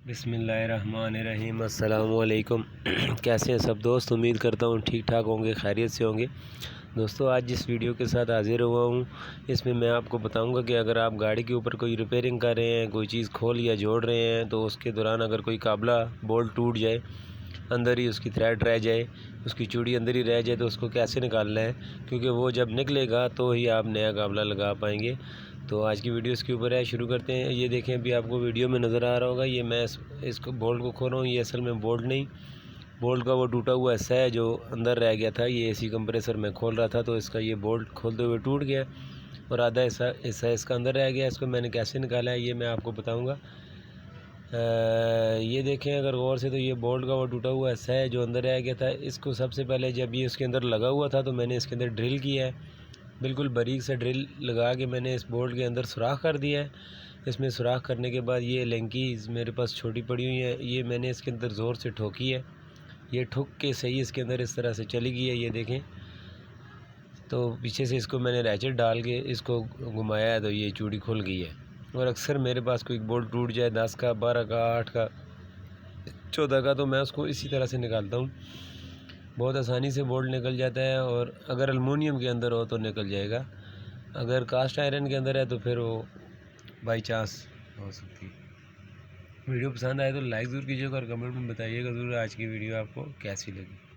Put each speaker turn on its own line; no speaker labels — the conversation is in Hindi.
बिस्मिल्लाहिर्रहमानिर्रहीम। अस्सलामु अलैकुम। कैसे हैं सब दोस्त? उम्मीद करता हूँ ठीक ठाक होंगे, खैरियत से होंगे। दोस्तों, आज जिस वीडियो के साथ हाजिर हुआ हूँ, इसमें मैं आपको बताऊंगा कि अगर आप गाड़ी के ऊपर कोई रिपेयरिंग कर रहे हैं, कोई चीज़ खोल या जोड़ रहे हैं, तो उसके दौरान अगर कोई काबला बोल्ट टूट जाए, अंदर ही उसकी थ्रेड रह जाए, उसकी चूड़ी अंदर ही रह जाए, तो उसको कैसे निकालना है, क्योंकि वो जब निकलेगा तो ही आप नया काबला लगा पाएंगे। तो आज की वीडियो इसके ऊपर है, शुरू करते हैं। ये देखें, अभी आपको वीडियो में नज़र आ रहा होगा, ये मैं इसको बोल्ट को खोल रहा हूँ। ये असल में बोल्ट नहीं, बोल्ट का वो टूटा हुआ हिस्सा है जो अंदर रह गया था। ये एसी कंप्रेसर में खोल रहा था, तो इसका ये बोल्ट खोलते हुए टूट गया और आधा हिस्सा इसका अंदर रह गया। इसको मैंने कैसे निकाला है ये मैं आपको बताऊँगा। ये देखें अगर गौर से, तो ये बोल्ट का वो टूटा हुआ हिस्सा है जो अंदर रह गया था। इसको सबसे पहले जब ये इसके अंदर लगा हुआ था, तो मैंने इसके अंदर ड्रिल किया है, बिल्कुल बारीक से ड्रिल लगा के मैंने इस बोल्ट के अंदर सुराख कर दिया है। इसमें सुराख करने के बाद ये लेंकीज़ मेरे पास छोटी पड़ी हुई है, ये मैंने इसके अंदर ज़ोर से ठोकी है। ये ठुक के सही इसके अंदर इस तरह से चली गई है, ये देखें। तो पीछे से इसको मैंने रैचेट डाल के इसको घुमाया है, तो ये चूड़ी खुल गई है। और अक्सर मेरे पास कोई बोल्ट टूट जाए 10 का, 12 का, 8 का, 14 का, तो मैं उसको इसी तरह से निकालता हूँ। बहुत आसानी से बोल्ट निकल जाता है, और अगर अलमुनियम के अंदर हो तो निकल जाएगा। अगर कास्ट आयरन के अंदर है तो फिर वो बाई चांस हो सकती है। वीडियो पसंद आए तो लाइक ज़रूर कीजिएगा और कमेंट में बताइएगा ज़रूर आज की वीडियो आपको कैसी लगी।